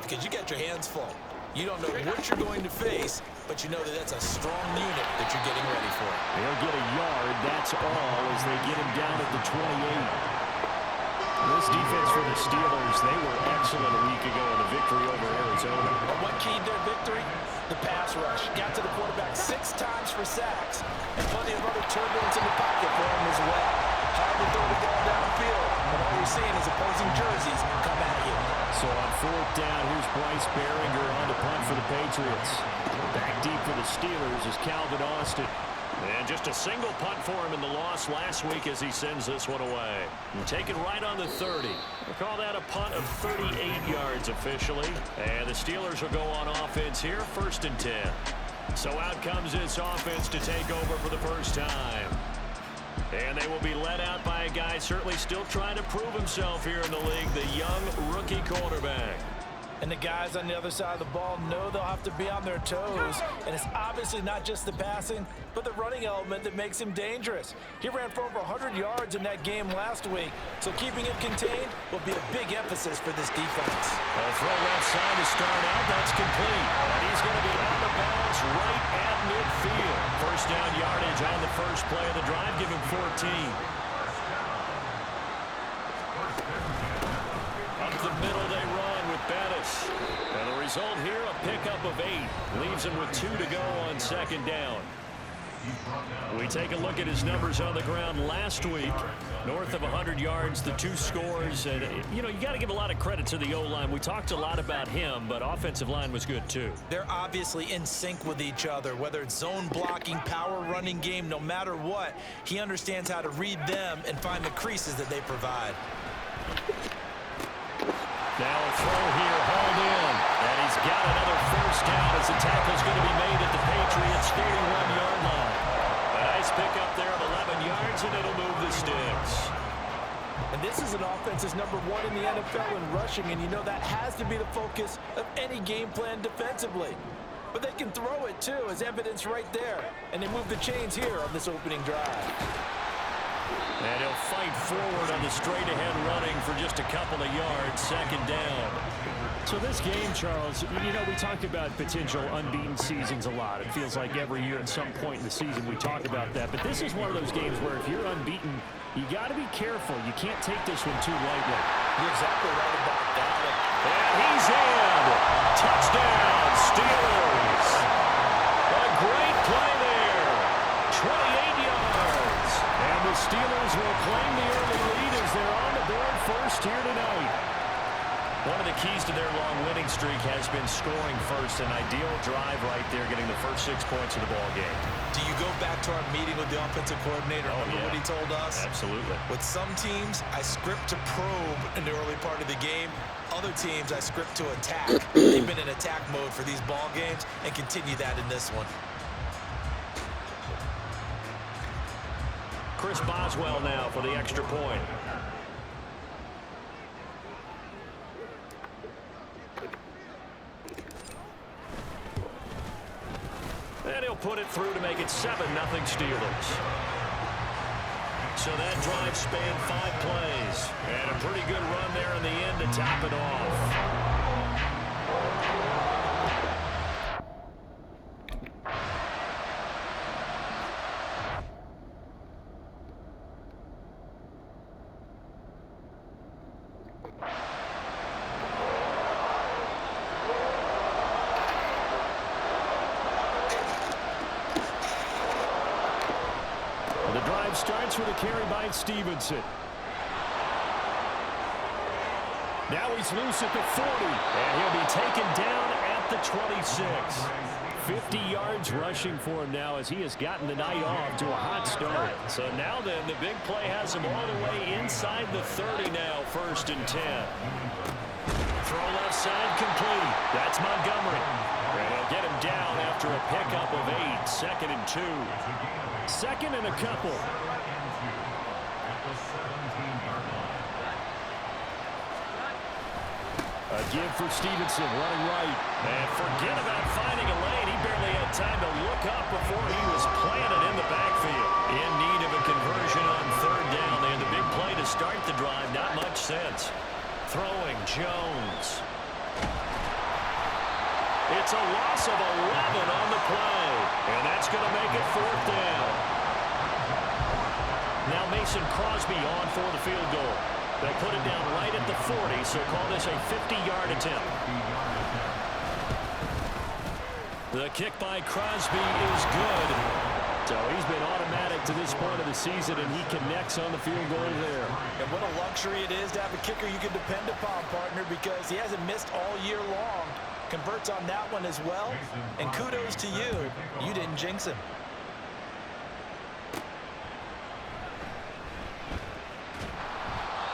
because you got your hands full. You don't know what you're going to face, but you know that that's a strong unit that you're getting ready for. They'll get a yard, that's all, as they get him down at the 28. This defense for the Steelers, they were excellent a week ago in the victory over Arizona. But what keyed their victory? The pass rush. Got to the quarterback 6 times for sacks, and plenty of other turbulence in the pocket for him as well. Hard to throw the ball downfield, but all you're seeing is opposing jerseys come at you. So on 4th down, here's Bryce Behringer on the punt for the Patriots. Back deep for the Steelers is Calvin Austin. And just a single punt for him in the loss last week as he sends this one away. And taken right on the 30. We'll call that a punt of 38 yards officially. And the Steelers will go on offense here, 1st and 10. So out comes this offense to take over for the first time. And they will be led out by a guy certainly still trying to prove himself here in the league, the young rookie quarterback. And the guys on the other side of the ball know they'll have to be on their toes. And it's obviously not just the passing, but the running element that makes him dangerous. He ran for over 100 yards in that game last week, so keeping him contained will be a big emphasis for this defense. A throw left side to start out. That's complete. And he's going to be on the bounce right at midfield. First down yardage on the first play of the drive. Give him 14. Up the middle they run with Bettis. And the result here, a pickup of 8. Leaves him with 2 to go on 2nd down. We take a look at his numbers on the ground last week. North of 100 yards, the 2 scores. And, you know, you got to give a lot of credit to the O-line. We talked a lot about him, but offensive line was good too. They're obviously in sync with each other, whether it's zone blocking, power running game, no matter what. He understands how to read them and find the creases that they provide. Now a throw here, hauled in. And he's got another first down as the tackle's going to be made at the Patriots' 31-yard line. A nice pickup there of 11 yards, and it'll move the sticks. And this is an offense that's number 1 in the NFL in rushing, and you know that has to be the focus of any game plan defensively. But they can throw it, too, as evidence right there. And they move the chains here on this opening drive. And he'll fight forward on the straight-ahead running for just a couple of yards, 2nd down. So this game, Charles, you know, we talk about potential unbeaten seasons a lot. It feels like every year at some point in the season we talk about that. But this is one of those games where if you're unbeaten, you got to be careful. You can't take this one too lightly. You're exactly right about that. And he's in. Touchdown, Steelers. A great play there. 28 yards. And the Steelers will claim the early lead as they're on the board first here tonight. One of the keys to their long winning streak has been scoring first. An ideal drive right there, getting the first 6 points of the ball game. Do you go back to our meeting with the offensive coordinator? Remember what he told us? Absolutely. With some teams, I script to probe in the early part of the game. Other teams, I script to attack. They've been in attack mode for these ball games and continue that in this one. Chris Boswell now for the extra point. And he'll put it through to make it 7-0 Steelers. So that drive spanned 5 plays. And a pretty good run there in the end to top it off. Starts with a carry by Stevenson. Now he's loose at the 40. And he'll be taken down at the 26. 50 yards rushing for him now as he has gotten the night off to a hot start. So now then, the big play has him all the way inside the 30 now, 1st and 10. Throw left side complete. That's Montgomery. And he'll get him down after a pickup of 8, 2nd and 2. 2nd and a couple. A give for Stevenson, running right. And forget about finding a lane. He barely had time to look up before he was planted in the backfield. In need of a conversion on 3rd down. They had the big play to start the drive. Not much sense. Throwing Jones. It's a loss of 11 on the play. And that's going to make it 4th down. Now Mason Crosby on for the field goal. They put it down right at the 40, so call this a 50-yard attempt. The kick by Crosby is good. So he's been automatic to this point of the season, and he connects on the field goal there. And what a luxury it is to have a kicker you can depend upon, partner, because he hasn't missed all year long. Converts on that one as well. And kudos to you. You didn't jinx him.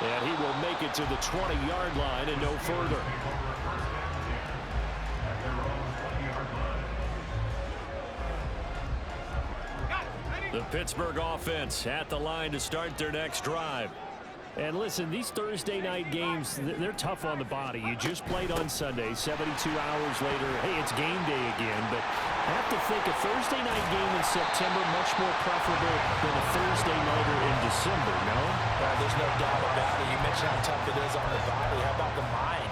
And he will make it to the 20-yard line and no further. The Pittsburgh offense at the line to start their next drive. And listen, these Thursday night games, they're tough on the body. You just played on Sunday, 72 hours later. Hey, it's game day again, but I have to think a Thursday night game in September much more preferable than a Thursday nighter in December, no? There's no doubt about it. You mentioned how tough it is on the body. How about the mind?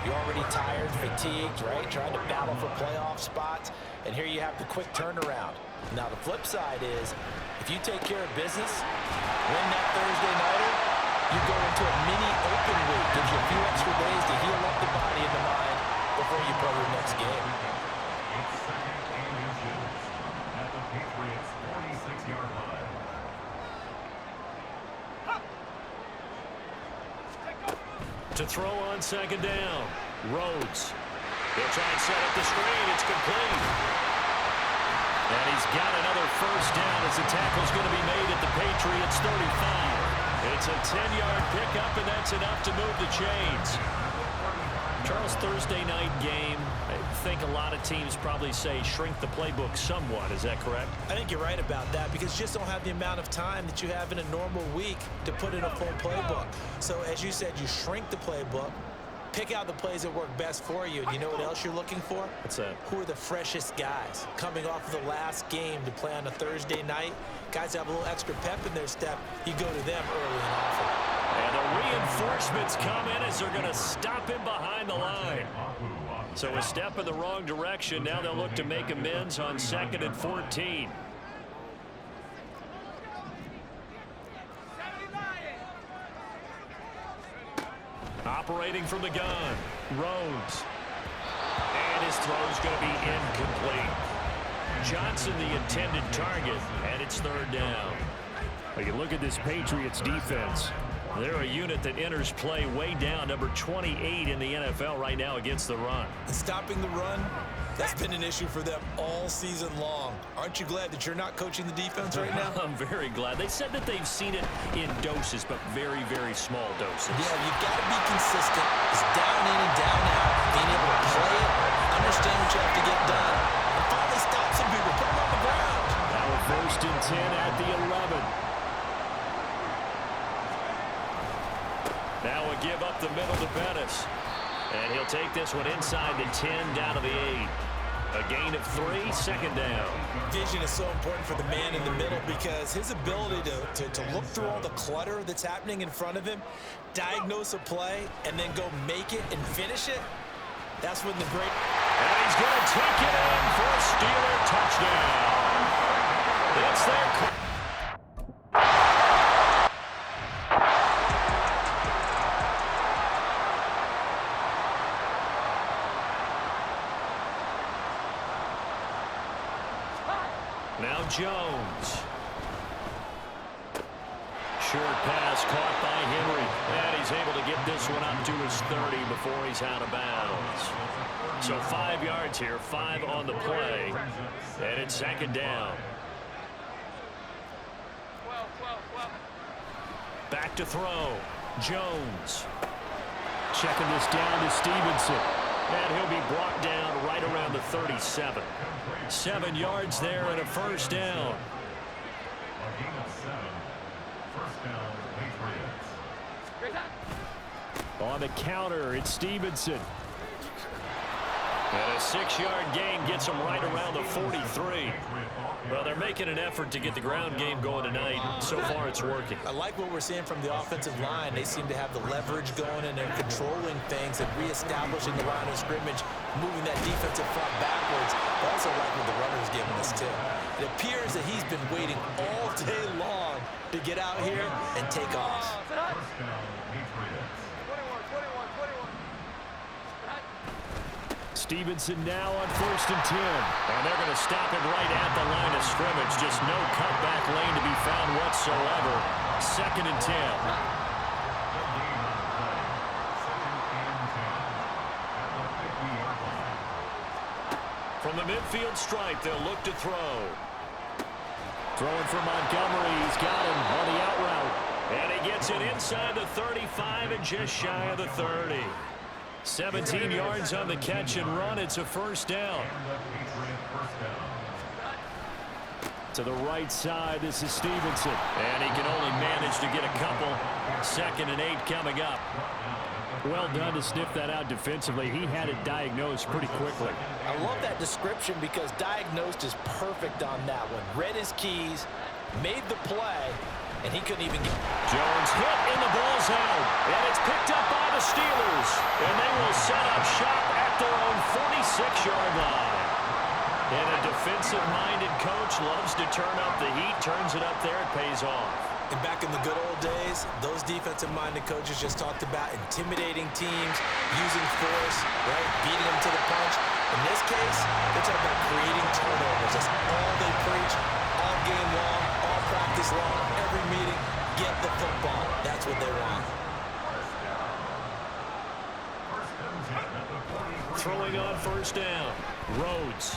You're already tired, fatigued, right? Trying to battle for playoff spots, and here you have the quick turnaround. Now, the flip side is, if you take care of business, win that Thursday nighter, you go into a mini open week. Gives you a few extra days to heal up the body and the mind before you play your next game. To throw on 2nd down, Rhodes. He'll try and set up the screen. It's complete. And he's got another 1st down as the tackle's going to be made at the Patriots 35. It's a 10-yard pickup, and that's enough to move the chains. Charles, Thursday night game, I think a lot of teams probably say shrink the playbook somewhat. Is that correct? I think you're right about that because you just don't have the amount of time that you have in a normal week to put in a full playbook. So, as you said, you shrink the playbook, pick out the plays that work best for you. And you know what else you're looking for? What's that? Who are the freshest guys coming off of the last game to play on a Thursday night? Guys have a little extra pep in their step. You go to them early and often. And the reinforcements come in as they're going to stop him behind the line. So a step in the wrong direction. Now they'll look to make amends on 2nd and 14. Operating from the gun, Rhodes. And his throw's going to be incomplete. Johnson the intended target, and it's 3rd down. Well, you look at this Patriots defense. They're a unit that enters play way down, number 28 in the NFL right now against the run. Stopping the run, that's been an issue for them all season long. Aren't you glad that you're not coaching the defense right now? I'm very glad. They said that they've seen it in doses, but very, very small doses. Yeah, you've got to be consistent. It's down in and down out. Being able to play it, understand what you have to get done, and finally stop some people, put them on the ground. Now a 1st and 10 at the 11. Now a give up the middle to Bettis. And he'll take this one inside the 10 down to the 8. A gain of 3, 2nd down. Vision is so important for the man in the middle because his ability to look through all the clutter that's happening in front of him, diagnose a play, and then go make it and finish it, that's when the great... And he's going to take it in for a Steeler touchdown. It's their... Now Jones. Short pass caught by Henry. And he's able to get this one up to his 30 before he's out of bounds. So 5 yards here, 5 on the play. And it's 2nd down. Back to throw. Jones. Checking this down to Stevenson. And he'll be brought down right around the 37. 7 yards there and a 1st down. On the counter, it's Stevenson. And a 6-yard gain gets them right around the 43. Well, they're making an effort to get the ground game going tonight. So far, it's working. I like what we're seeing from the offensive line. They seem to have the leverage going, and they're controlling things and reestablishing the line of scrimmage, moving that defensive front backwards. I also like what the runner's giving us, too. It appears that he's been waiting all day long to get out here and take off. Stevenson now on 1st and 10. And they're going to stop it right at the line of scrimmage. Just no cutback lane to be found whatsoever. 2nd and 10. From the midfield stripe, they'll look to throw. Throwing for Montgomery. He's got him on the out route. And he gets it inside the 35 and just shy of the 30. 17 yards on the catch and run. It's a 1st down. To the right side, this is Stevenson. And he can only manage to get a couple. 2nd and 8 coming up. Well done to sniff that out defensively. He had it diagnosed pretty quickly. I love that description because diagnosed is perfect on that one. Read his keys, made the play, and he couldn't even get... Jones hit and the ball's out. And it's picked up by the Steelers. And they will set up shop at their own 46-yard line. And a defensive-minded coach loves to turn up the heat, turns it up there, it pays off. And back in the good old days, those defensive-minded coaches just talked about intimidating teams, using force, right, beating them to the punch. In this case, they're talking about creating turnovers. That's all they preach, all game long, all practice long, every meeting. Get the football. That's what they want. Throwing on 1st down. Rhodes.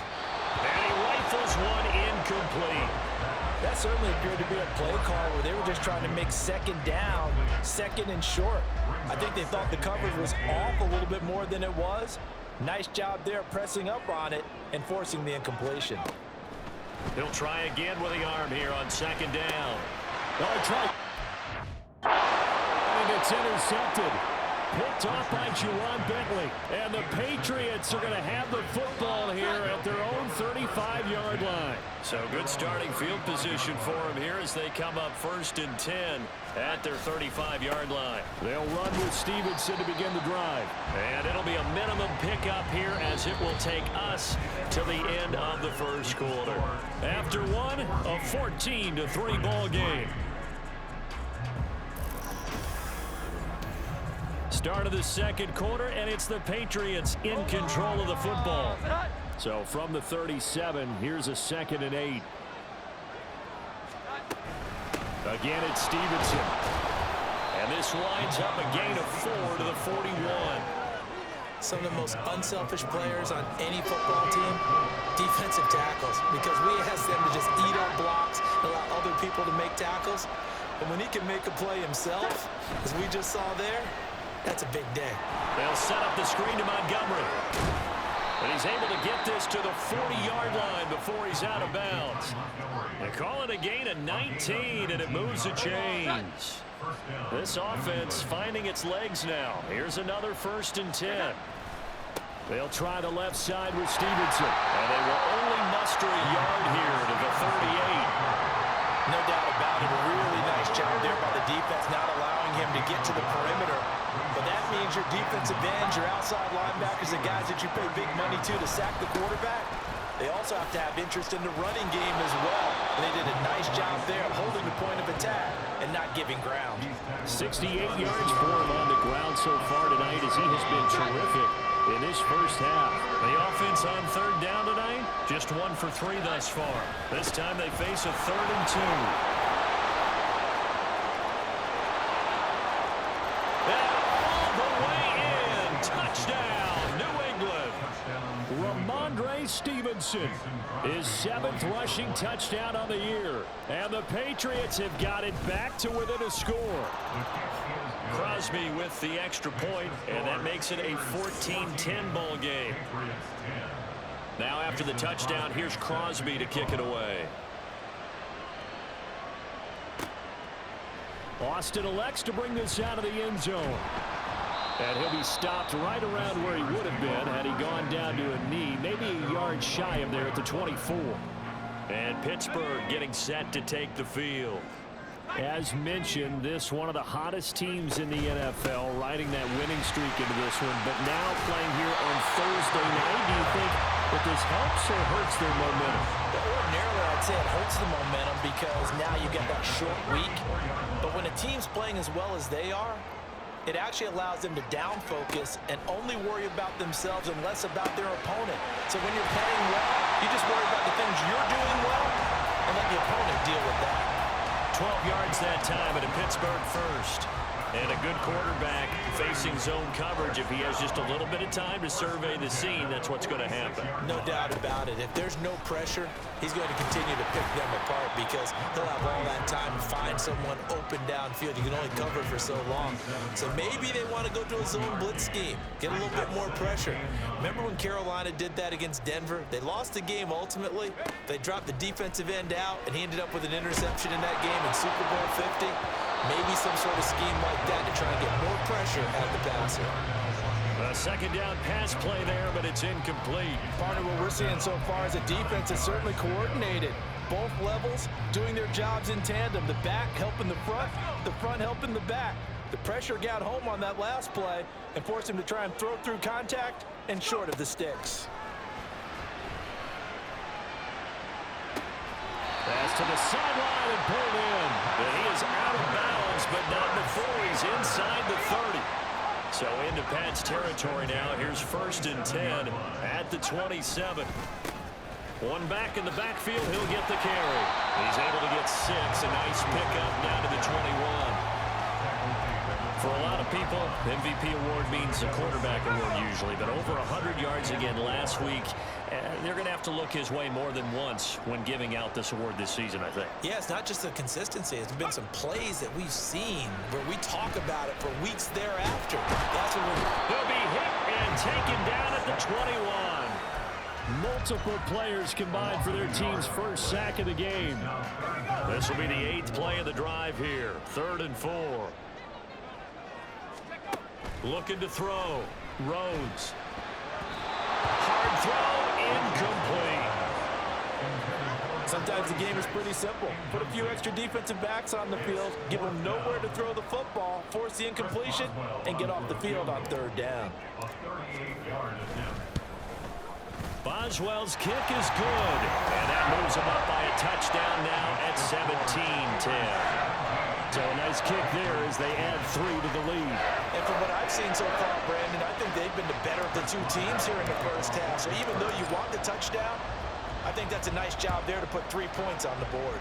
And he rifles one incomplete. That certainly appeared to be a play call where they were just trying to make 2nd down, 2nd and short. I think they thought the coverage was off a little bit more than it was. Nice job there pressing up on it and forcing the incompletion. He'll try again with the arm here on 2nd down. And it's intercepted. Picked off by Juwan Bentley. And the Patriots are going to have the football here at their own 35-yard line. So good starting field position for him here as they come up 1st and 10 at their 35-yard line. They'll run with Stevenson to begin the drive. And it'll be a minimum pickup here as it will take us to the end of the 1st quarter. After one, a 14-3 ball game. Start of the 2nd quarter, and it's the Patriots in control of the football. So from the 37, here's a 2nd and 8. Again, it's Stevenson. And this lines up a gain of 4 to the 41. Some of the most unselfish players on any football team, defensive tackles, because we ask them to just eat our blocks, allow other people to make tackles. But when he can make a play himself, as we just saw there, that's a big day. They'll set up the screen to Montgomery. And he's able to get this to the 40-yard line before he's out of bounds. They call it a gain of 19, and it moves the chains. This offense finding its legs now. Here's another 1st and 10. They'll try the left side with Stevenson. And they will only muster a yard here to the 38. No doubt about it. A really nice job there by the defense, not allowing him to get to the perimeter. But that means your defensive ends, your outside linebackers, the guys that you pay big money to sack the quarterback, they also have to have interest in the running game as well. And they did a nice job there of holding the point of attack and not giving ground. 68 yards for him on the ground so far tonight as he has been terrific in this 1st half. The offense on 3rd down tonight, just 1 for 3 thus far. This time they face a 3rd and 2. Touchdown, New England. Ramondre Stevenson, his 7th rushing touchdown on the year. And the Patriots have got it back to within a score. Crosby with the extra point, and that makes it a 14-10 ball game. Now after the touchdown, here's Crosby to kick it away. Austin elects to bring this out of the end zone. And he'll be stopped right around where he would have been had he gone down to a knee, maybe a yard shy of there at the 24. And Pittsburgh getting set to take the field. As mentioned, this one of the hottest teams in the NFL, riding that winning streak into this one, but now playing here on Thursday night. Do you think that this helps or hurts their momentum? Ordinarily, I'd say it hurts the momentum because now you get that short week. But when a team's playing as well as they are, it actually allows them to down focus and only worry about themselves and less about their opponent. So when you're playing well, you just worry about the things you're doing well and let the opponent deal with that. 12 yards that time and a Pittsburgh first. And a good quarterback facing zone coverage. If he has just a little bit of time to survey the scene, that's what's going to happen. No doubt about it. If there's no pressure, he's going to continue to pick them apart because he'll have all that time to find someone open downfield. You can only cover for so long. So maybe they want to go to a zone blitz scheme, get a little bit more pressure. Remember when Carolina did that against Denver? They lost the game ultimately. They dropped the defensive end out, and he ended up with an interception in that game in Super Bowl 50. Maybe some sort of scheme like that to try and get more pressure at the passer. A second down pass play there, but it's incomplete. Part of what we're seeing so far is a defense that's certainly coordinated. Both levels doing their jobs in tandem. The back helping the front helping the back. The pressure got home on that last play and forced him to try and throw through contact and short of the sticks. Pass to the sideline and pulled in. But he is out of bounds, but not before he's inside the 30. So into Pat's territory now. Here's 1st and 10 at the 27. One back in the backfield. He'll get the carry. He's able to get 6. A nice pickup down to the 21. For a lot of people, MVP award means a quarterback award usually, but over 100 yards again last week. They're going to have to look his way more than once when giving out this award this season, I think. Yeah, it's not just the consistency. It's been some plays that we've seen where we talk about it for weeks thereafter. That's what He'll be hit and taken down at the 21. Multiple players combined for their team's first sack of the game. This will be the 8th play of the drive here. 3rd and 4. Looking to throw. Rhodes. Hard throw, incomplete. Sometimes the game is pretty simple. Put a few extra defensive backs on the field, give them nowhere to throw the football, force the incompletion, and get off the field on 3rd down. Boswell's kick is good, and that moves him up by a touchdown now at 17-10. So a nice kick there as they add 3 to the lead. And from what I've seen so far, Brandon, I think they've been the better of the two teams here in the first half. So even though you want the touchdown, I think that's a nice job there to put 3 points on the board.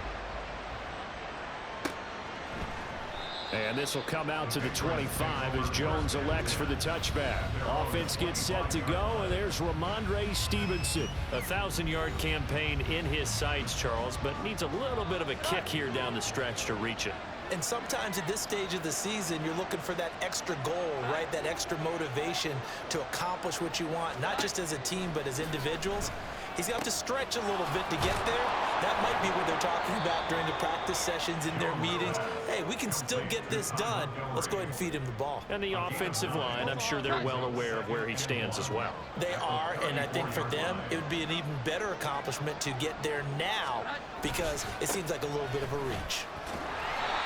And this will come out to the 25 as Jones elects for the touchback. Offense gets set to go, and there's Ramondre Stevenson. A 1,000-yard campaign in his sights, Charles, but needs a little bit of a kick here down the stretch to reach it. And sometimes at this stage of the season, you're looking for that extra goal, right? That extra motivation to accomplish what you want, not just as a team, but as individuals. He's got to stretch a little bit to get there. That might be what they're talking about during the practice sessions in their meetings. Hey, we can still get this done. Let's go ahead and feed him the ball. And the offensive line, I'm sure they're well aware of where he stands as well. They are, and I think for them, it would be an even better accomplishment to get there now because it seems like a little bit of a reach.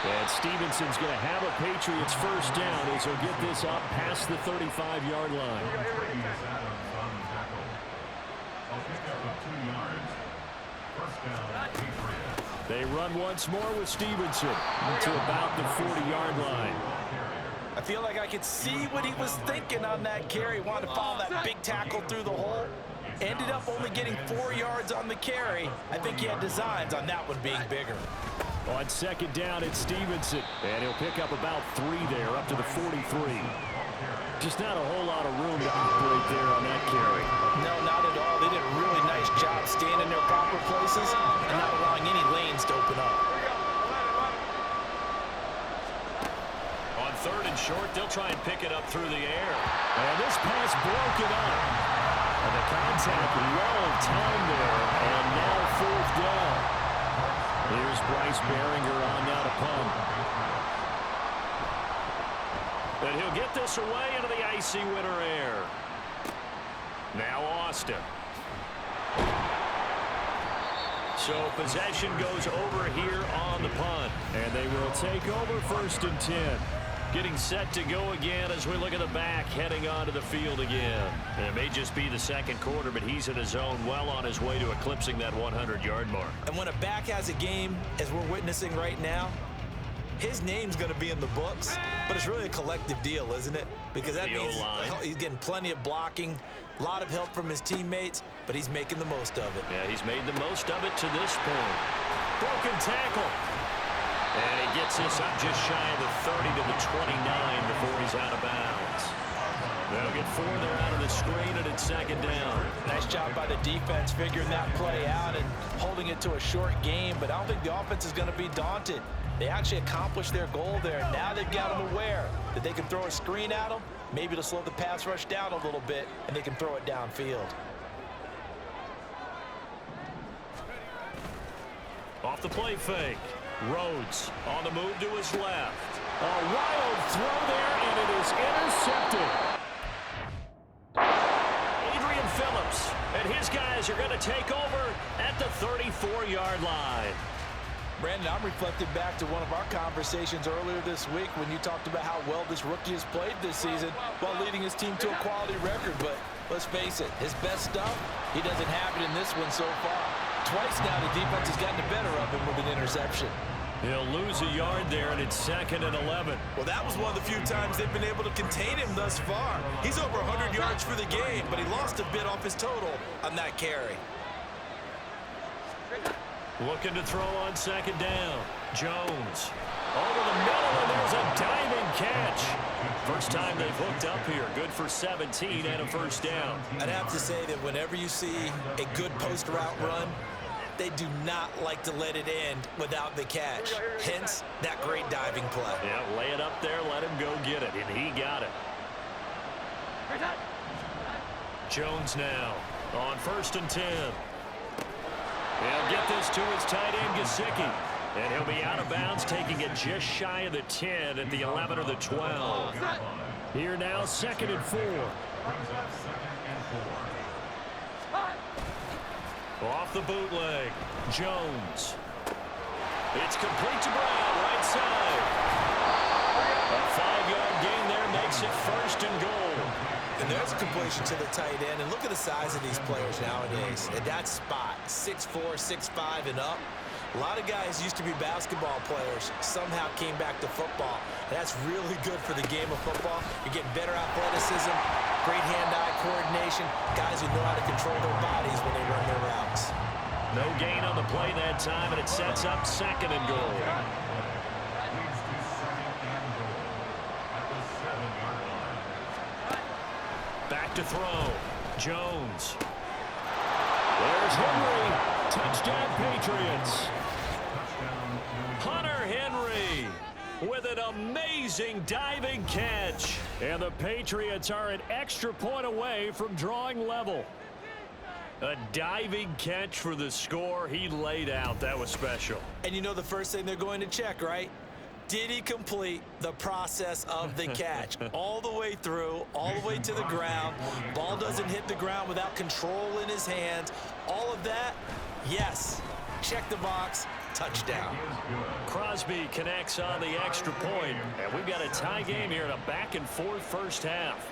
And Stevenson's going to have a Patriots first down as he'll get this up past the 35-yard line. They run once more with Stevenson to about the 40-yard line. I feel like I could see what he was thinking on that carry. Wanted to follow that big tackle through the hole. Ended up only getting 4 yards on the carry. I think he had designs on that one being bigger. On 2nd down, it's Stevenson. And he'll pick up about 3 there, up to the 43. Just not a whole lot of room to operate there on that carry. No, not at all. They did a really nice job staying in their proper places and not allowing any lanes to open up. On 3rd and short, they'll try and pick it up through the air. And this pass broken up. And the contact well timed there. And now 4th down. Here's Bryce Behringer on now to punt. And he'll get this away into the icy winter air. Now Austin. So possession goes over here on the punt. And they will take over 1st and 10. Getting set to go again as we look at the back heading onto the field again. And it may just be the second quarter, but he's in his zone well on his way to eclipsing that 100-yard mark. And when a back has a game, as we're witnessing right now, his name's going to be in the books, but it's really a collective deal, isn't it? Because that means he's getting plenty of blocking, a lot of help from his teammates, but he's making the most of it. Yeah, he's made the most of it to this point. Broken tackle. And he gets this up just shy of the 30 to the 29 before he's out of bounds. They'll get 4 there out of the screen, and it's 2nd down. Nice job by the defense figuring that play out and holding it to a short game, but I don't think the offense is going to be daunted. They actually accomplished their goal there. Now they've got them aware that they can throw a screen at them, maybe to slow the pass rush down a little bit, and they can throw it downfield. Off the play fake. Rhodes on the move to his left. A wild throw there, and it is intercepted. Adrian Phillips and his guys are going to take over at the 34-yard line. Brandon, I'm reflecting back to one of our conversations earlier this week when you talked about how well this rookie has played this season while leading his team to a quality record. But let's face it, his best stuff, he doesn't have it in this one so far. Twice now the defense has gotten the better of him with an interception. He'll lose a yard there, and it's 2nd and 11. Well, that was one of the few times they've been able to contain him thus far. He's over 100 yards for the game, but he lost a bit off his total on that carry. Looking to throw on 2nd down. Jones over the middle, and there's a diving catch. First time they've hooked up here. Good for 17 and a 1st down. I'd have to say that whenever you see a good post route run, they do not like to let it end without the catch. Hence, that great diving play. Yeah, lay it up there, let him go get it, and he got it. Jones now on 1st and 10. He'll get this to his tight end, Gesicki. And he'll be out of bounds, taking it just shy of the 10 at the 11 or the 12. Here now, 2nd and 4. Off the bootleg, Jones. It's complete to Brown, right side. A 5-yard gain there makes it 1st and goal. And there's a completion to the tight end. And look at the size of these players nowadays. At that spot, 6'4", 6'5", and up. A lot of guys used to be basketball players, somehow came back to football. And that's really good for the game of football. You're getting better athleticism, great hand-eye coordination, guys who know how to control their bodies when they run their routes. No gain on the play that time, and it sets up 2nd and goal. Back to throw. Jones. There's Henry. Touchdown, Patriots. Hunter Henry with an amazing diving catch. And the Patriots are an extra point away from drawing level. A diving catch for the score. He laid out. That was special. And you know the first thing they're going to check, right? Did he complete the process of the catch? All the way through, all the way to the ground. Ball doesn't hit the ground without control in his hands. All of that, yes. Check the box, touchdown. Crosby connects on the extra point. And we've got a tie game here in a back-and-forth first half.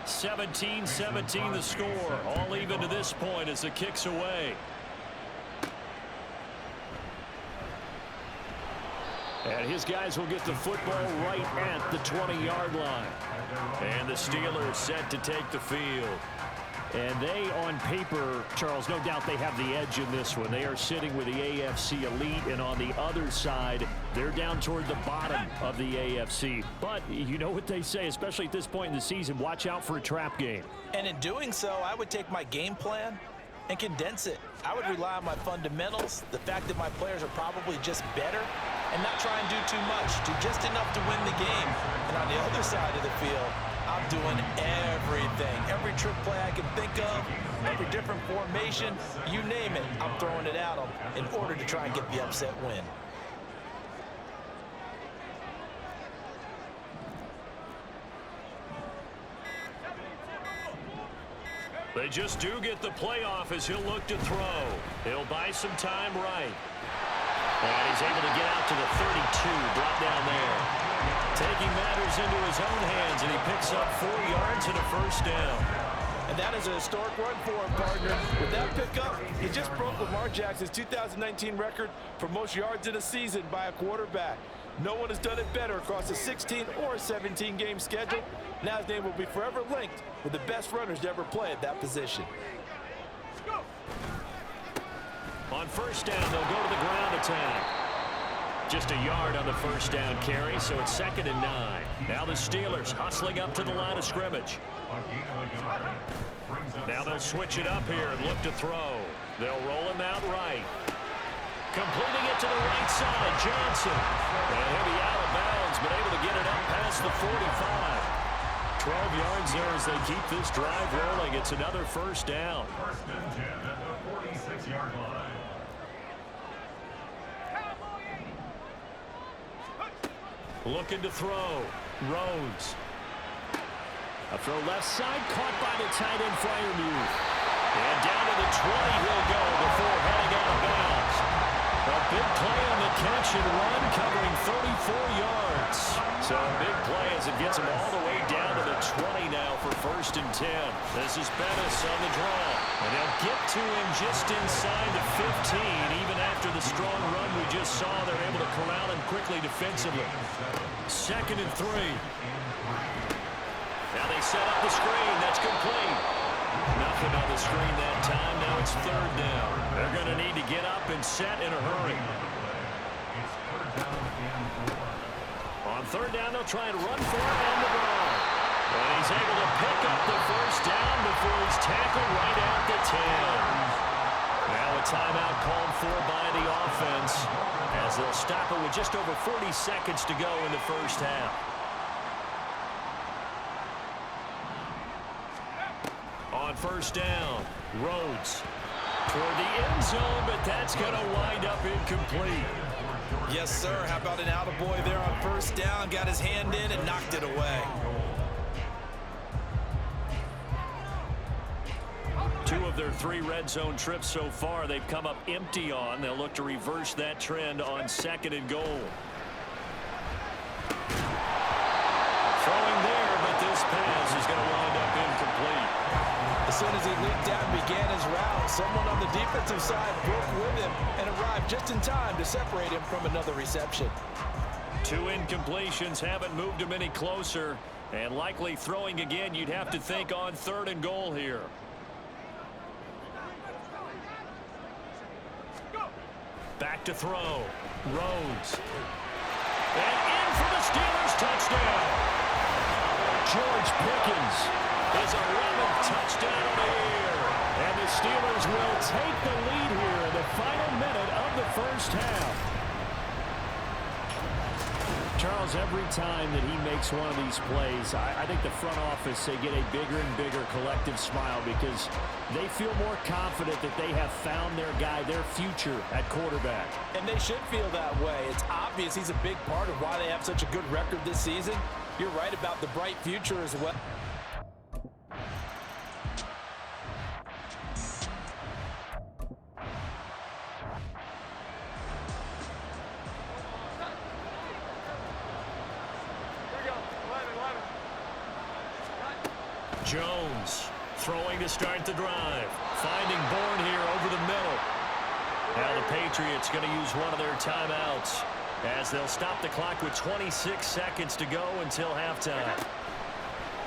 17-17 the score. All even to this point as the kick's away. And his guys will get the football right at the 20-yard line. And the Steelers set to take the field. And they, on paper, Charles, no doubt they have the edge in this one. They are sitting with the AFC elite, and on the other side, they're down toward the bottom of the AFC. But you know what they say, especially at this point in the season, watch out for a trap game. And in doing so, I would take my game plan and condense it. I would rely on my fundamentals, the fact that my players are probably just better, and not try and do too much, do just enough to win the game. And on the other side of the field, I'm doing everything. Every trick play I can think of, every different formation, you name it, I'm throwing it at them in order to try and get the upset win. They just do get the playoff as he'll look to throw. He'll buy some time right. And he's able to get out to the 32, brought down there. Taking matters into his own hands, and he picks up 4 yards and a first down. And that is a historic run for him, partner. With that pickup, he just broke Lamar Jackson's 2019 record for most yards in a season by a quarterback. No one has done it better across a 16 or 17-game schedule. Now his name will be forever linked with the best runners to ever play at that position. On first down, they'll go to the ground attack. Just a yard on the first down carry, so it's 2nd and 9. Now the Steelers hustling up to the line of scrimmage. Now they'll switch it up here and look to throw. They'll roll him out right. Completing it to the right side, Johnson. And he'll be out of bounds, but able to get it up past the 45. 12 yards there as they keep this drive rolling. It's another first down. First and 10 at the 46-yard line. Looking to throw. Rhodes. A throw left side, caught by the tight end Freiermuth. And down to the 20 he'll go before heading out of bounds. A big play on the catch and run, covering 34 yards. So a big play as it gets him all the way down to the 20 now for 1st and 10. This is Bettis on the draw. And they'll get to him just inside the 15. Even after the strong run we just saw, they're able to corral him quickly defensively. 2nd and 3. Now they set up the screen. That's complete. Nothing on the screen that time. Now it's 3rd down. They're going to need to get up and set in a hurry. On 3rd down, they'll try and run for it and the ball. And he's able to pick up the first down before he's tackled right at the 10. Now a timeout called for by the offense as they'll stop it with just over 40 seconds to go in the first half. On first down, Rhodes toward the end zone, but that's going to wind up incomplete. Yes, sir. How about an attaboy there on first down? Got his hand in and knocked it away. 2 of their 3 red zone trips so far, they've come up empty on. They'll look to reverse that trend on 2nd and goal. Throwing there, but this pass is going to wind up incomplete. As soon as he leaped out and began his route, someone on the defensive side broke with him and arrived just in time to separate him from another reception. 2 incompletions haven't moved him any closer, and likely throwing again, you'd have to think on 3rd and goal here. Back to throw. Rhodes. And in for the Steelers touchdown. George Pickens is a 11th touchdown of the year. And the Steelers will take the lead here in the final minute of the first half. Charles, every time that he makes one of these plays, I think the front office, they get a bigger and bigger collective smile because they feel more confident that they have found their guy, their future at quarterback. And they should feel that way. It's obvious he's a big part of why they have such a good record this season. You're right about the bright future as well. Jones throwing to start the drive. Finding Bourne here over the middle. Now the Patriots going to use one of their timeouts as they'll stop the clock with 26 seconds to go until halftime.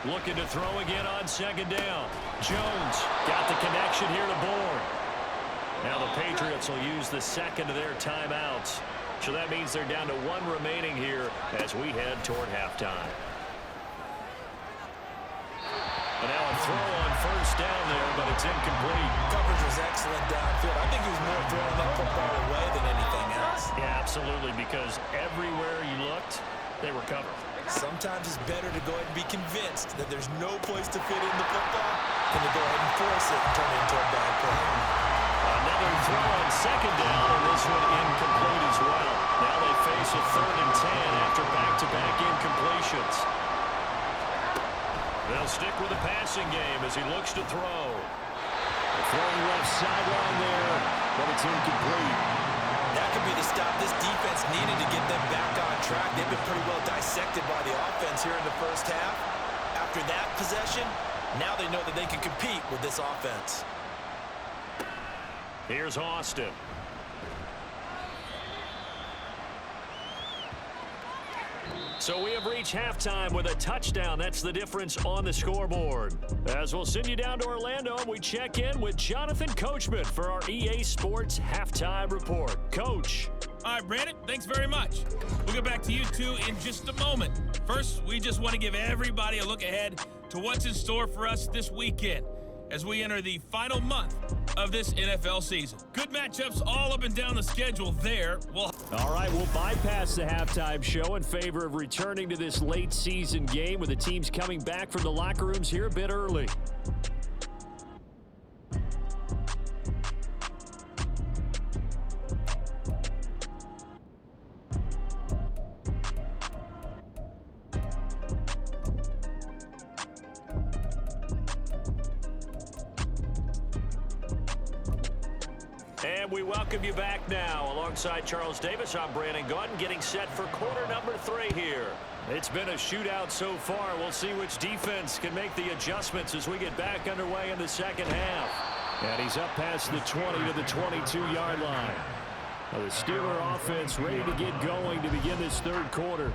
Looking to throw again on 2nd down. Jones got the connection here to Bourne. Now the Patriots will use the 2nd of their timeouts. So that means they're down to 1 remaining here as we head toward halftime. And now a throw on first down there, but it's incomplete. Coverage was excellent downfield. I think he was more throwing that football away than anything else. Yeah, absolutely, because everywhere you looked, they were covered. Sometimes it's better to go ahead and be convinced that there's no place to fit in the football than to go ahead and force it and turn it into a bad play. Another throw on 2nd down, and this one incomplete as well. Now they face a 3rd and 10 after back-to-back incompletions. They'll stick with the passing game as he looks to throw. Throwing left sideline there, but it's incomplete. That could be the stop this defense needed to get them back on track. They've been pretty well dissected by the offense here in the first half. After that possession, now they know that they can compete with this offense. Here's Austin. So we have reached halftime with a touchdown. That's the difference on the scoreboard. As we'll send you down to Orlando, we check in with Jonathan Coachman for our EA Sports Halftime Report. Coach. All right, Brandon, thanks very much. We'll get back to you two in just a moment. First, we just want to give everybody a look ahead to what's in store for us this weekend as we enter the final month of this NFL season. Good matchups all up and down the schedule there. All right, we'll bypass the halftime show in favor of returning to this late season game with the teams coming back from the locker rooms here a bit early. And we welcome you back now. Alongside Charles Davis, I'm Brandon Gaudin, getting set for quarter number 3 here. It's been a shootout so far. We'll see which defense can make the adjustments as we get back underway in the second half. And he's up past the 20 to the 22-yard line. Well, the Steeler offense ready to get going to begin this third quarter.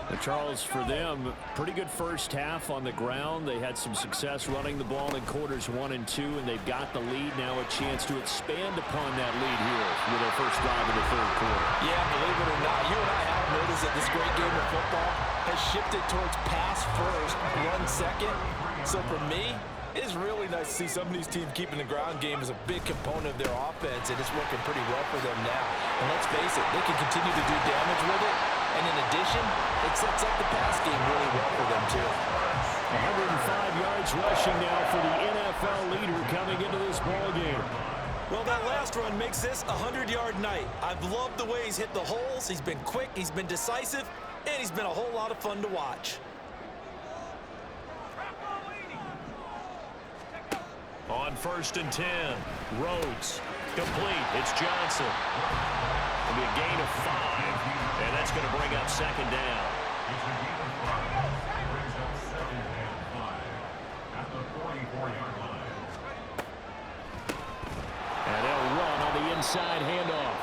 And Charles, for them, pretty good first half on the ground. They had some success running the ball in quarters 1 and 2, and they've got the lead now, a chance to expand upon that lead here with their first drive in the third quarter. Yeah, believe it or not, you and I have noticed that this great game of football has shifted towards pass first, run second. So for me, it is really nice to see some of these teams keeping the ground game as a big component of their offense, and it's working pretty well for them now. And let's face it, they can continue to do damage with it. And in addition, it sets up the pass game really well for them, too. 105 yards rushing now for the NFL leader coming into this ball game. Well, that last run makes this a 100-yard night. I've loved the way he's hit the holes. He's been quick, he's been decisive, and he's been a whole lot of fun to watch. On 1st and 10, Rhodes. Complete. It's Johnson. It'll be a gain of 5, and that's going to bring up second down. And they'll run on the inside handoff.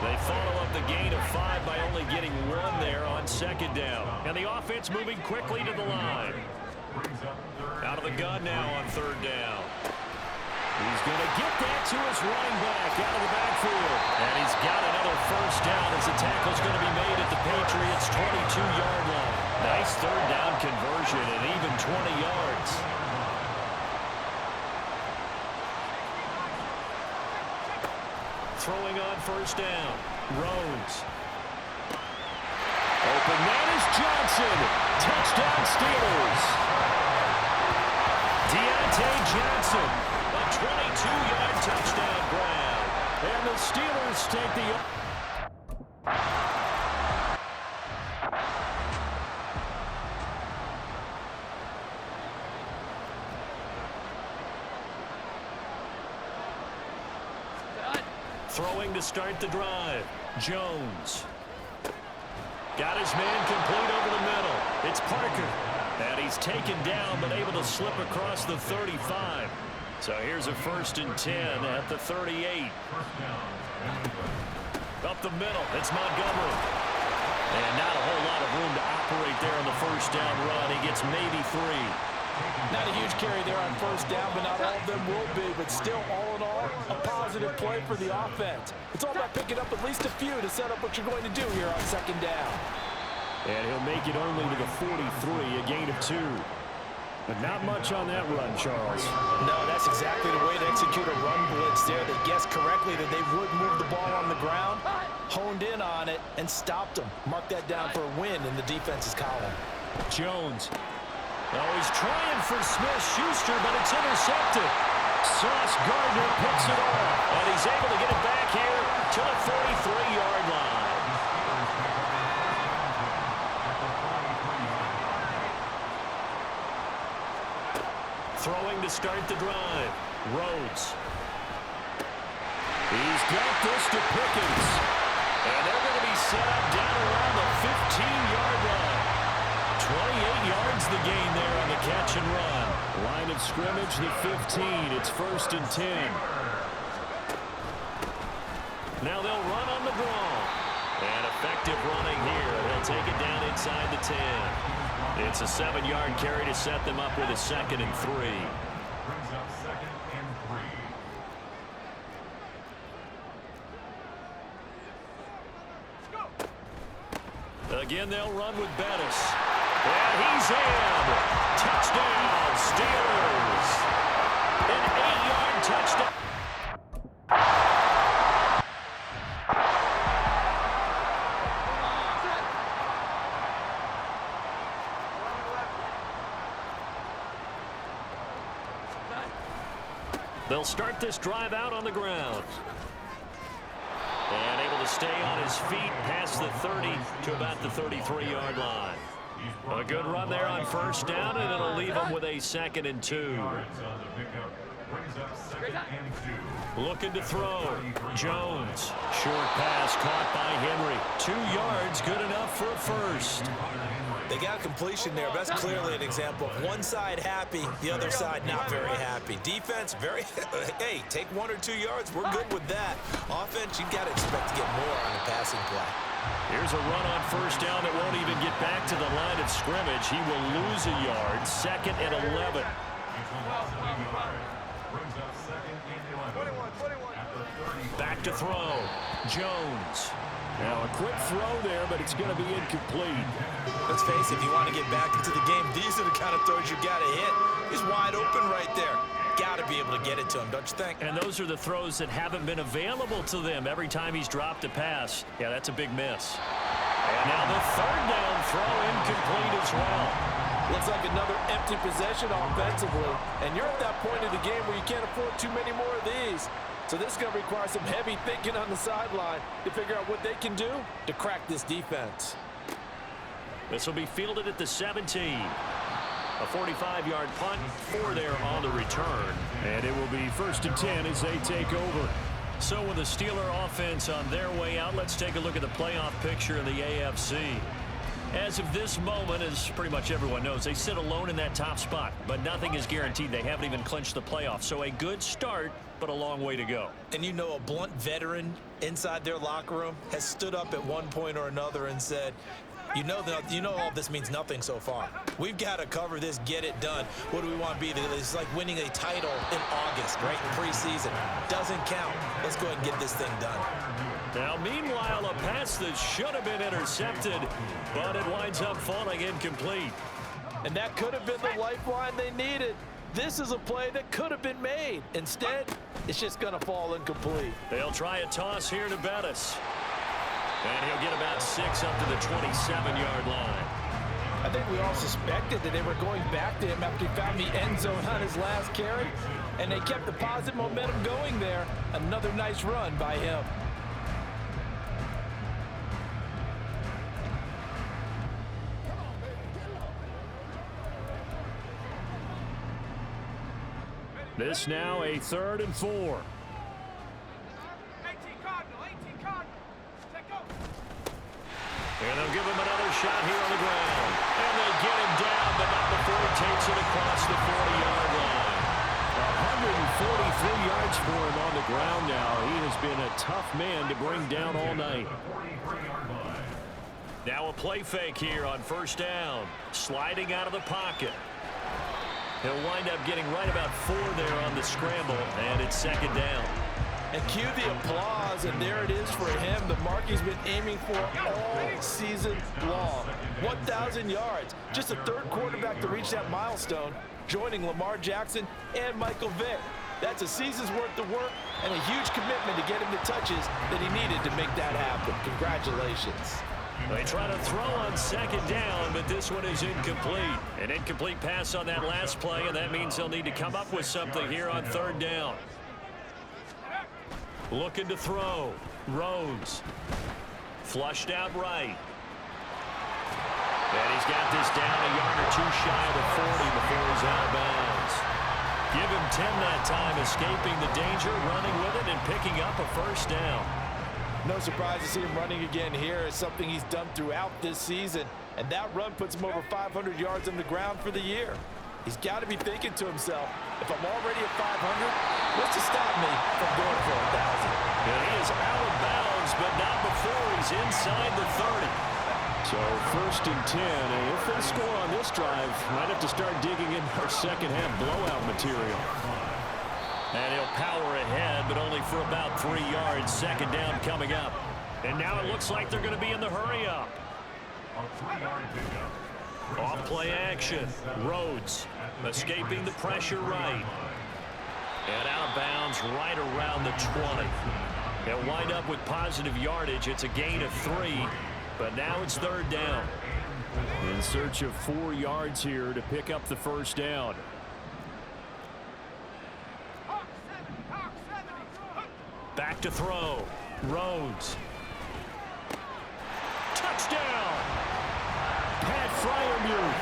They follow up the gain of 5 by only getting 1 there on second down. And the offense moving quickly to the line. Out of the gun now on 3rd down. He's going to get that to his running back out of the backfield. And he's got another first down as the tackle's going to be made at the Patriots' 22-yard line. Nice 3rd down conversion and even 20 yards. Throwing on 1st down. Rhodes. Open man is Johnson. Touchdown Steelers. Deontay Johnson. A 22-yard touchdown grab. And the Steelers take the... Throwing to start the drive. Jones. Got his man complete over the middle. It's Parker. And he's taken down but able to slip across the 35. So here's a 1st and 10 at the 38. Up the middle, it's Montgomery. And not a whole lot of room to operate there on the 1st down run. He gets maybe 3. Not a huge carry there on 1st down, but not all of them will be. But still, all in all, a positive play for the offense. It's all about picking up at least a few to set up what you're going to do here on 2nd down. And he'll make it only to the 43, a gain of 2. But not much on that run, Charles. No, that's exactly the way to execute a run blitz there. They guessed correctly that they would move the ball on the ground, honed in on it, and stopped them. Mark that down for a win in the defense's column. Jones. Oh, he's trying for Smith-Schuster, but it's intercepted. Sauce Gardner picks it off, and he's able to get it back here to the 43-yard line. Throwing to start the drive. Rhodes. He's got this to Pickens. And they're going to be set up down around the 15-yard line. 28 yards the gain there on the catch and run. Line of scrimmage, the 15. It's 1st and 10. Now they'll run on the draw. And effective running here. They'll take it down inside the 10. It's a 7-yard carry to set them up with a 2nd and 3. Brings up 2nd and 3. Again, they'll run with Bettis. And he's in. Touchdown, Steelers. An 8-yard touchdown. They'll start this drive out on the ground. And able to stay on his feet past the 30 to about the 33-yard line. A good run there on 1st down, and it'll leave him with a 2nd and 2. Brings up 2nd and 2. Looking to throw. Jones. Short pass caught by Henry. 2 yards, good enough for a first. They got completion there. That's clearly an example of one side happy, the other side not very happy. Defense, very, hey, take 1 or 2 yards. We're good with that. Offense, you got to expect to get more on the passing play. Here's a run on 1st down that won't even get back to the line of scrimmage. He will lose a yard. 2nd and 11. Brings up 2nd and 11. At the 30. Back to throw. Jones. Now a quick throw there, but it's going to be incomplete. Let's face it, if you want to get back into the game, these are the kind of throws you got to hit. He's wide open right there. Got to be able to get it to him, don't you think? And those are the throws that haven't been available to them every time he's dropped a pass. Yeah, that's a big miss. And now the 3rd down throw incomplete as well. Looks like another empty possession offensively. And you're at that point of the game where you can't afford too many more of these. So this is going to require some heavy thinking on the sideline to figure out what they can do to crack this defense. This will be fielded at the 17. A 45-yard punt, 4 there on the return. And it will be 1st and 10 as they take over. So with the Steeler offense on their way out, let's take a look at the playoff picture in the AFC. As of this moment, as pretty much everyone knows, they sit alone in that top spot. But nothing is guaranteed. They haven't even clinched the playoffs. So a good start, but a long way to go. And you know, a blunt veteran inside their locker room has stood up at one point or another and said, you know all this means nothing so far. We've got to cover this, get it done. What do we want to be? It's like winning a title in August, right? In preseason. Doesn't count. Let's go ahead and get this thing done. Now, meanwhile, a pass that should have been intercepted, but it winds up falling incomplete. And that could have been the lifeline they needed. This is a play that could have been made. Instead, it's just going to fall incomplete. They'll try a toss here to Bettis. And he'll get about 6 up to the 27-yard line. I think we all suspected that they were going back to him after he found the end zone on his last carry. And they kept the positive momentum going there. Another nice run by him. This now a 3rd and 4. And they'll give him another shot here on the ground. And they get him down, but not before he takes it across the 40-yard line. 143 yards for him on the ground now. He has been a tough man to bring down all night. Now a play fake here on 1st down. Sliding out of the pocket. He'll wind up getting right about 4 there on the scramble, and it's 2nd down. And cue the applause, and there it is for him. The mark he's been aiming for all season long. 1,000 yards. Just a 3rd quarterback to reach that milestone, joining Lamar Jackson and Michael Vick. That's a season's worth of work and a huge commitment to get him the touches that he needed to make that happen. Congratulations. They try to throw on 2nd down, but this one is incomplete. An incomplete pass on that last play, and that means they'll need to come up with something here on 3rd down. Looking to throw. Rhodes. Flushed out right. And he's got this down a yard or 2 shy of the 40 before he's out of bounds. 10 that time, escaping the danger, running with it, and picking up a first down. No surprise to see him running again here. It's something he's done throughout this season, and that run puts him over 500 yards on the ground for the year. He's got to be thinking to himself, if I'm already at 500, what's to stop me from going for 1,000? And he is out of bounds, but not before he's inside the 30. So 1st and 10, and if they score on this drive, might have to start digging in our second half blowout material. And he'll power ahead, but only for about 3 yards. Second down coming up. And now it looks like they're going to be in the hurry up. Off play action. Rhodes escaping the pressure right. And out of bounds right around the 20. They'll wind up with positive yardage. It's a gain of 3, but now it's 3rd down. In search of 4 yards here to pick up the first down. Back to throw. Rhodes. Touchdown! Pat Freiermuth.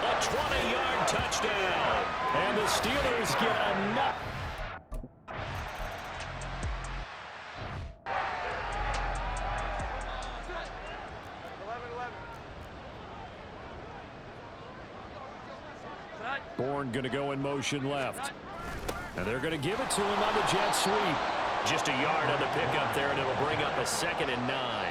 A 20-yard touchdown. And the Steelers get enough. Bourne going to go in motion left. And they're going to give it to him on the jet sweep. Just a yard on the pickup there, and it'll bring up a 2nd and 9.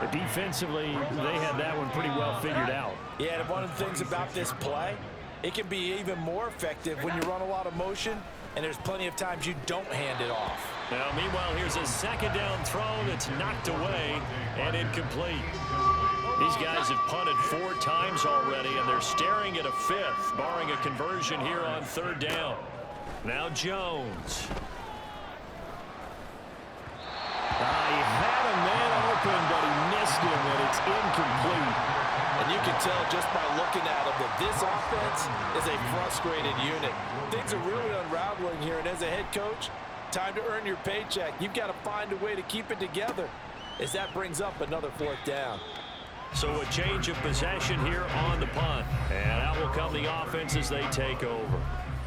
But defensively, they had that one pretty well figured out. Yeah, and one of the things about this play, it can be even more effective when you run a lot of motion, and there's plenty of times you don't hand it off. Now, meanwhile, here's a 2nd down throw that's knocked away and incomplete. These guys have punted 4 times already, and they're staring at a 5th, barring a conversion here on 3rd down. Now Jones. He had a man open, but he missed him, and it's incomplete. And you can tell just by looking at him that this offense is a frustrated unit. Things are really unraveling here, and as a head coach, time to earn your paycheck. You've got to find a way to keep it together, as that brings up another 4th down. So a change of possession here on the punt. And out will come the offense as they take over.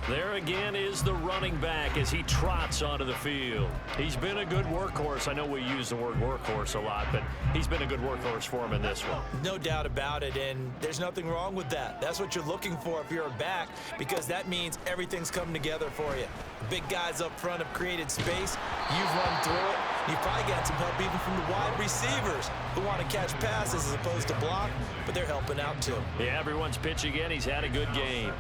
There again is the running back as he trots onto the field. He's been a good workhorse. I know we use the word workhorse a lot, but he's been a good workhorse for him in this one. No doubt about it, and there's nothing wrong with that. That's what you're looking for if you're a back, because that means everything's coming together for you. Big guys up front have created space. You've run through it. You've probably got some help even from the wide receivers who want to catch passes as opposed to block, but they're helping out too. Yeah, everyone's pitching in. He's had a good game.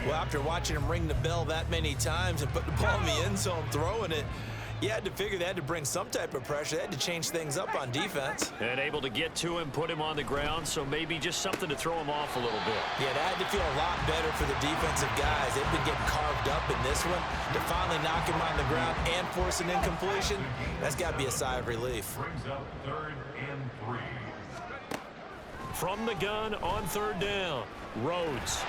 Well, after watching him ring the bell that many times and put the ball in the end zone throwing it, you had to figure they had to bring some type of pressure. They had to change things up on defense. And able to get to him, put him on the ground, so maybe just something to throw him off a little bit. Yeah, that had to feel a lot better for the defensive guys. They've been getting carved up in this one. To finally knock him on the ground and force an incompletion, that's got to be a sigh of relief. Brings up 3rd and 3. From the gun on 3rd down, Rhodes.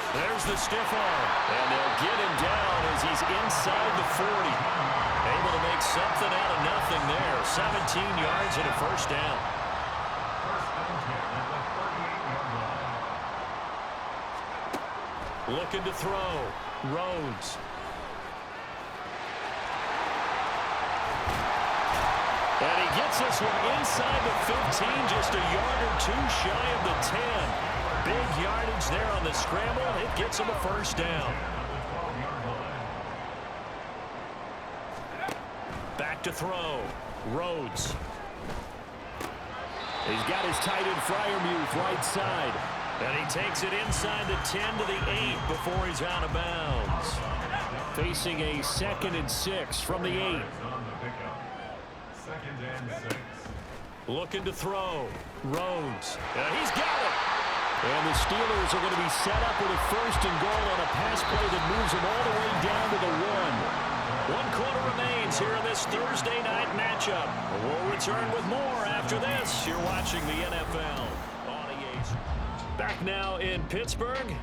There's the stiff arm, and they'll get him down as he's inside the 40. Able to make something out of nothing there. 17 yards and a first down. Looking to throw. Rhodes. And he gets this one inside the 15, just a yard or 2 shy of the 10. Big yardage there on the scramble. It gets him a first down. Back to throw. Rhodes. He's got his tight end Freiermuth right side. And he takes it inside the 10 to the 8 before he's out of bounds. Facing a 2nd and 6 from the 8. 2nd and 6. Looking to throw. Rhodes. And he's got it. And the Steelers are going to be set up with a 1st and goal on a pass play that moves them all the way down to the 1. 1 quarter remains here in this Thursday night matchup. We'll return with more after this. You're watching the NFL on EA. Back now in Pittsburgh.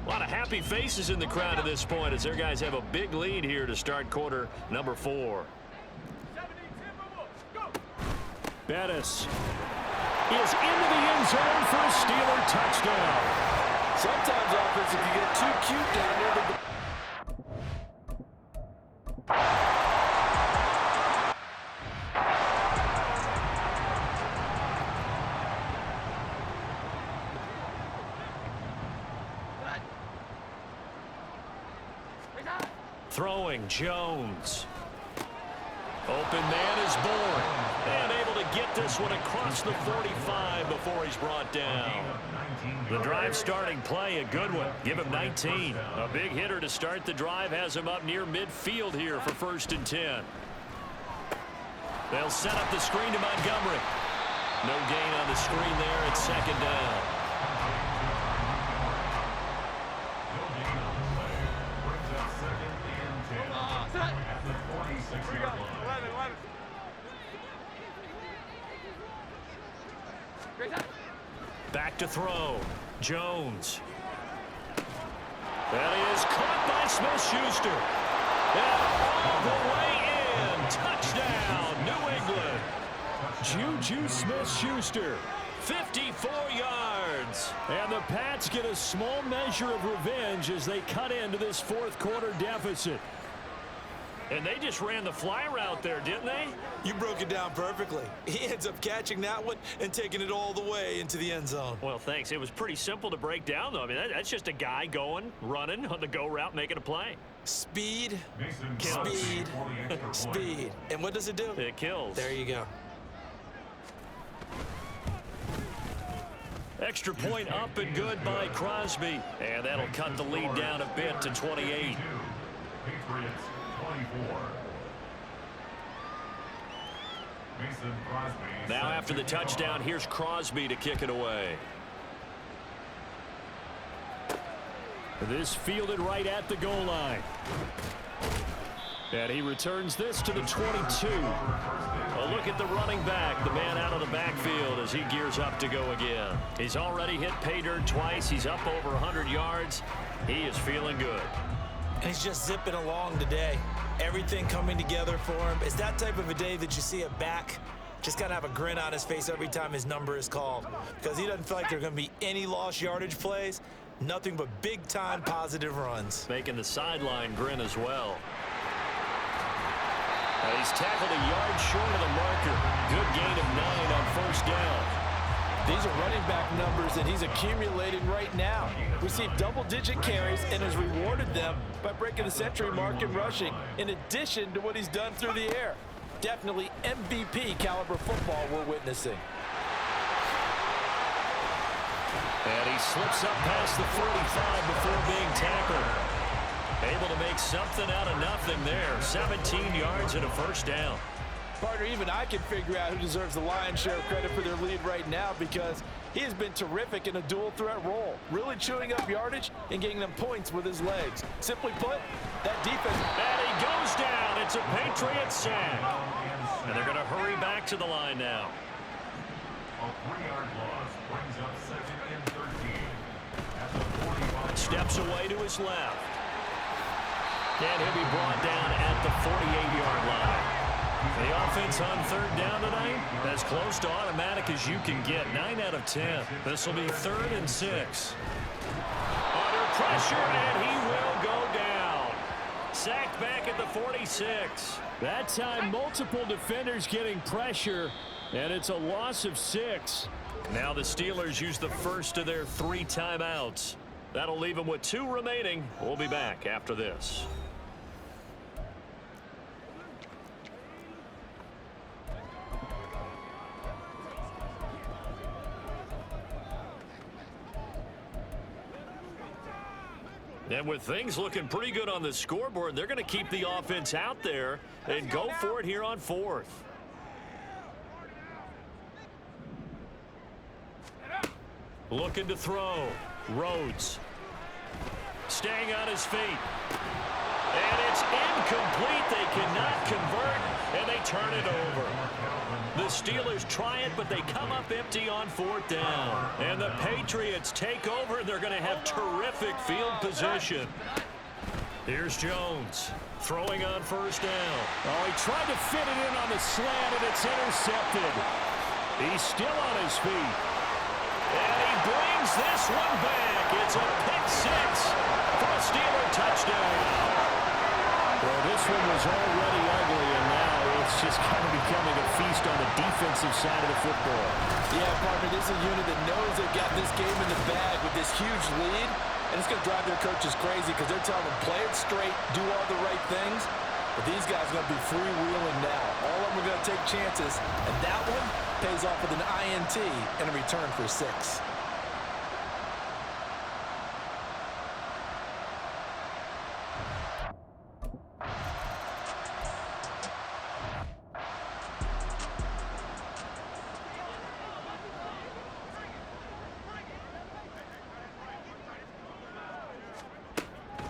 A lot of happy faces in the crowd at this point as their guys have a big lead here to start quarter number 4. Bettis is into the end zone for a Steeler touchdown. Sometimes offense if you get too cute down there. Throwing Jones. Open man is born. And able to get this one across the 45 before he's brought down. The drive starting play, a good one. Give him 19. A big hitter to start the drive has him up near midfield here for 1st and 10. They'll set up the screen to Montgomery. No gain on the screen there at 2nd down. Back to throw. Jones. That is caught by Smith-Schuster. And all the way in. Touchdown, New England. Juju Smith-Schuster. 54 yards. And the Pats get a small measure of revenge as they cut into this 4th quarter deficit. And they just ran the fly route there, didn't they? You broke it down perfectly. He ends up catching that one and taking it all the way into the end zone. Well, thanks. It was pretty simple to break down, though. I mean, that's just a guy going, running on the go route, making a play. Speed, Kills. speed, speed. And what does it do? It kills. There you go. Extra point up and good by Crosby. And that'll cut the lead down a bit to 28. Now after the touchdown, here's Crosby to kick it away. This fielded right at the goal line. And he returns this to the 22. A look at the running back, the man out of the backfield as he gears up to go again. He's already hit pay dirt twice. He's up over 100 yards. He is feeling good. And he's just zipping along today. Everything coming together for him. It's that type of a day that you see a back just kind of have a grin on his face every time his number is called, because he doesn't feel like there are going to be any lost yardage plays. Nothing but big-time positive runs. Making the sideline grin as well. He's tackled a yard short of the marker. Good gain of 9 on 1st down. These are running back numbers that he's accumulating right now. Received double-digit carries and has rewarded them by breaking the century mark in rushing, in addition to what he's done through the air. Definitely MVP caliber football we're witnessing. And he slips up past the 45 before being tackled. Able to make something out of nothing there. 17 yards and a 1st down. Partner, even I can figure out who deserves the lion's share of credit for their lead right now, because he has been terrific in a dual threat role, really chewing up yardage and getting them points with his legs. Simply put, that defense. And he goes down. It's a Patriot sack. And they're going to hurry back to the line now. A 3-yard loss brings up 2nd and 13 at the 45. Steps away to his left. And he'll be brought down at the 48-yard line. The offense on 3rd down tonight, as close to automatic as you can get. 9 out of 10. This will be 3rd and 6. Under pressure, and he will go down. Sacked back at the 46. That time, multiple defenders getting pressure, and it's a loss of 6. Now the Steelers use the first of their 3 timeouts. That'll leave them with 2 remaining. We'll be back after this. And with things looking pretty good on the scoreboard, they're going to keep the offense out there and go for it here on 4th. Looking to throw. Rhodes. Staying on his feet. And it's incomplete. They cannot convert, and they turn it over. The Steelers try it, but they come up empty on 4th down. And the Patriots take over, and they're going to have terrific field position. Here's Jones throwing on 1st down. Oh, he tried to fit it in on the slant, and it's intercepted. He's still on his feet. And he brings this one back. It's a pick 6. touchdown. Well, this one was already ugly, and now it's just kind of becoming a feast on the defensive side of the football. Yeah, partner, this is a unit that knows they've got this game in the bag with this huge lead, and it's going to drive their coaches crazy because they're telling them play it straight, do all the right things. But these guys are going to be freewheeling now. All of them are going to take chances, and that one pays off with an INT and a return for 6.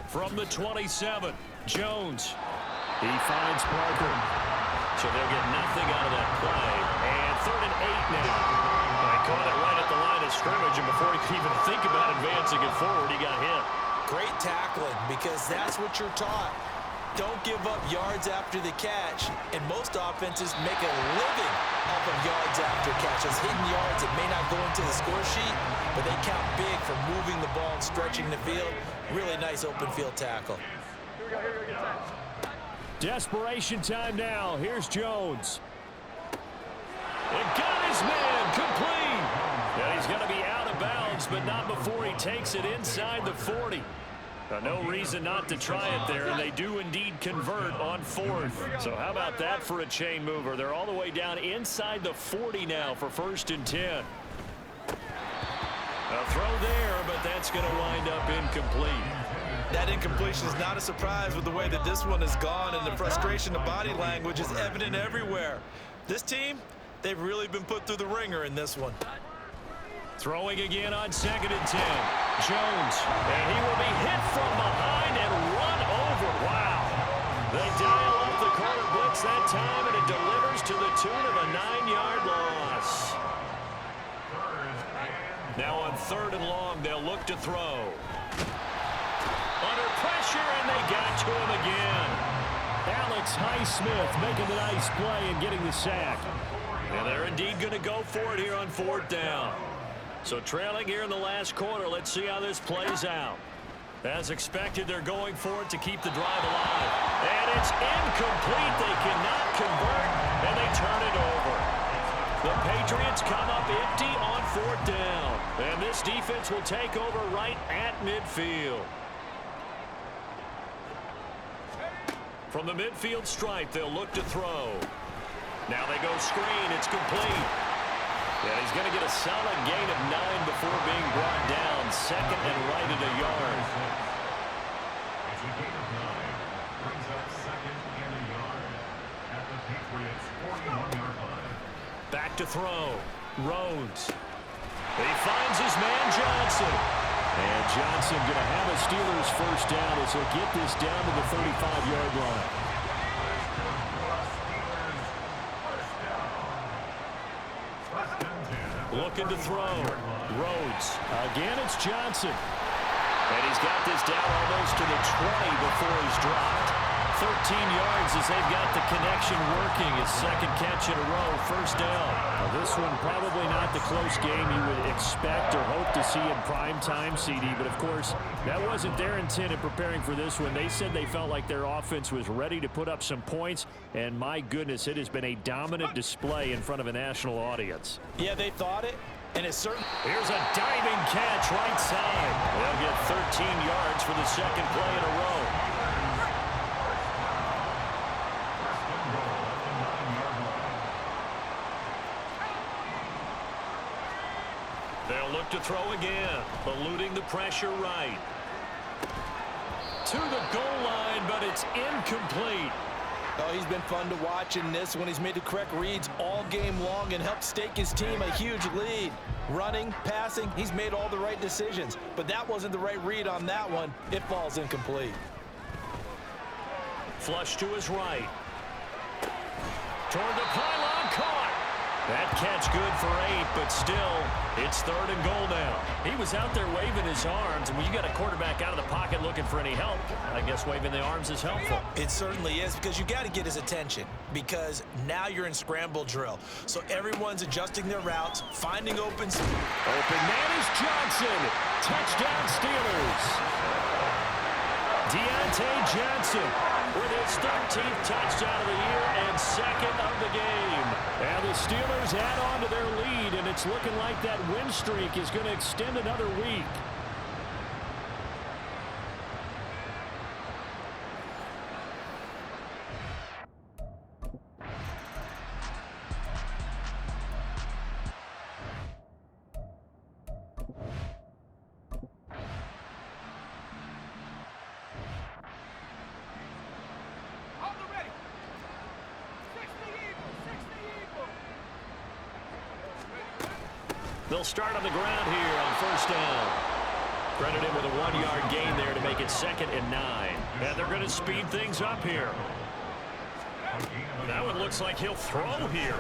From the 27, Jones. He finds Parker. So they'll get nothing out of that play. And 3rd and 8 now. They caught it right at the line of scrimmage, and before he could even think about advancing it forward, he got hit. Great tackling, because that's what you're taught. Don't give up yards after the catch, and most offenses make a living off of yards after catches. Hidden yards that may not go into the score sheet, but they count big for moving the ball and stretching the field. Really nice open field tackle. Desperation time now. Here's Jones. It got his man complete. Yeah, he's going to be out of bounds, but not before he takes it inside the 40. No reason not to try it there, and they do indeed convert on 4th. So how about that for a chain mover? They're all the way down inside the 40 now for 1st and 10. A throw there, but that's going to wind up incomplete. That incompletion is not a surprise with the way that this one has gone, and the frustration of body language is evident everywhere. This team, they've really been put through the ringer in this one. Throwing again on 2nd and 10. Jones, and he will be hit from behind and run over. Wow. They dial up the corner blitz that time, and it delivers to the tune of a 9-yard loss. Now on 3rd and long, they'll look to throw. Under pressure, and they got to him again. Alex Highsmith making the nice play and getting the sack. And they're indeed going to go for it here on 4th down. So trailing here in the last quarter, let's see how this plays out. As expected, they're going for it to keep the drive alive. And it's incomplete. They cannot convert, and they turn it over. The Patriots come up empty on 4th down. And this defense will take over right at midfield. From the midfield stripe, they'll look to throw. Now they go screen. It's complete. Yeah, he's going to get a solid gain of 9 before being brought down. 2nd and right at a yard. It's a gain of 9. Brings up 2nd and a yard at the Patriots' 41-yard line. Back to throw. Rhodes. He finds his man Johnson. And Johnson going to have a Steelers first down as he'll get this down to the 35-yard line. Looking to throw. Rhodes. Again, it's Johnson. And he's got this down almost to the 20 before he's dropped. 13 yards as they've got the connection working. His 2nd catch in a row, 1st down. Now this one probably not the close game you would expect or hope to see in prime time, CD. But, of course, that wasn't their intent in preparing for this one. They said they felt like their offense was ready to put up some points. And, my goodness, it has been a dominant display in front of a national audience. Yeah, they thought it, and it's certain. Here's a diving catch right side. They'll get 13 yards for the 2nd play in a row. They'll look to throw again, eluding the pressure right. To the goal line, but it's incomplete. Oh, he's been fun to watch in this one. He's made the correct reads all game long and helped stake his team a huge lead. Running, passing, he's made all the right decisions. But that wasn't the right read on that one. It falls incomplete. Flush to his right. Toward the pylon, caught. That catch good for 8, but still, it's 3rd and goal now. He was out there waving his arms, and when you got a quarterback out of the pocket looking for any help, I guess waving the arms is helpful. It certainly is, because you got to get his attention, because now you're in scramble drill. So everyone's adjusting their routes, finding open. Open man is Johnson. Touchdown Steelers. Johnson with his 13th touchdown of the year and second of the game. And the Steelers add on to their lead, and it's looking like that win streak is going to extend another week. They'll start on the ground here on first down. Credited with a 1-yard gain there to make it 2nd and 9. And they're going to speed things up here. That one looks like he'll throw here.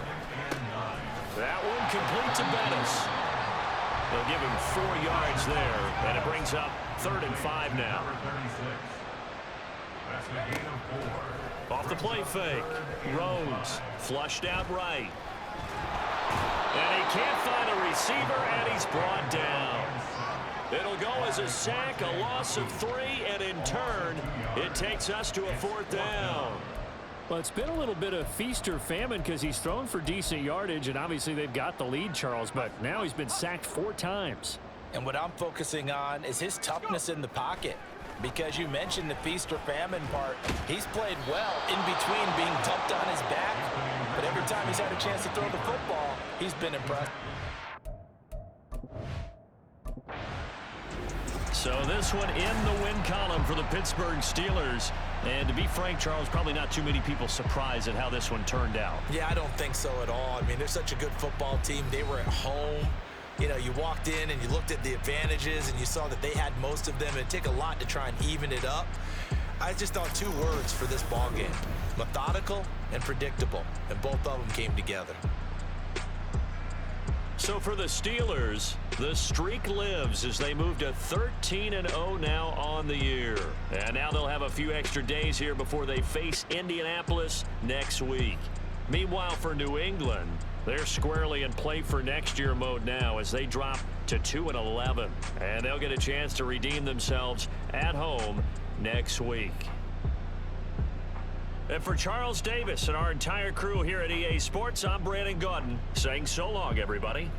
That one complete to Bettis. They'll give him 4 yards there, and it brings up 3rd and 5 now. Off the play fake. Rhodes flushed out right. And he can't find a receiver, and he's brought down. It'll go as a sack, a loss of 3, and in turn, it takes us to a 4th down. Well, it's been a little bit of feast or famine because he's thrown for decent yardage, and obviously they've got the lead, Charles, but now he's been sacked 4 times. And what I'm focusing on is his toughness in the pocket. Because you mentioned the feast or famine part, he's played well in between being dumped on his back. But every time he's had a chance to throw the football, he's been impressed. So this one in the win column for the Pittsburgh Steelers. And to be frank, Charles, probably not too many people surprised at how this one turned out. Yeah, I don't think so at all. I mean, they're such a good football team. They were at home. You know, you walked in and you looked at the advantages and you saw that they had most of them. It'd take a lot to try and even it up. I just thought 2 words for this ball game: methodical and predictable, and both of them came together. So for the Steelers, the streak lives as they move to 13-0 now on the year. And now they'll have a few extra days here before they face Indianapolis next week. Meanwhile, for New England, they're squarely in play for next year mode now as they drop to 2-11. And they'll get a chance to redeem themselves at home next week. And for Charles Davis and our entire crew here at EA Sports, I'm Brandon Gaudin saying so long, everybody.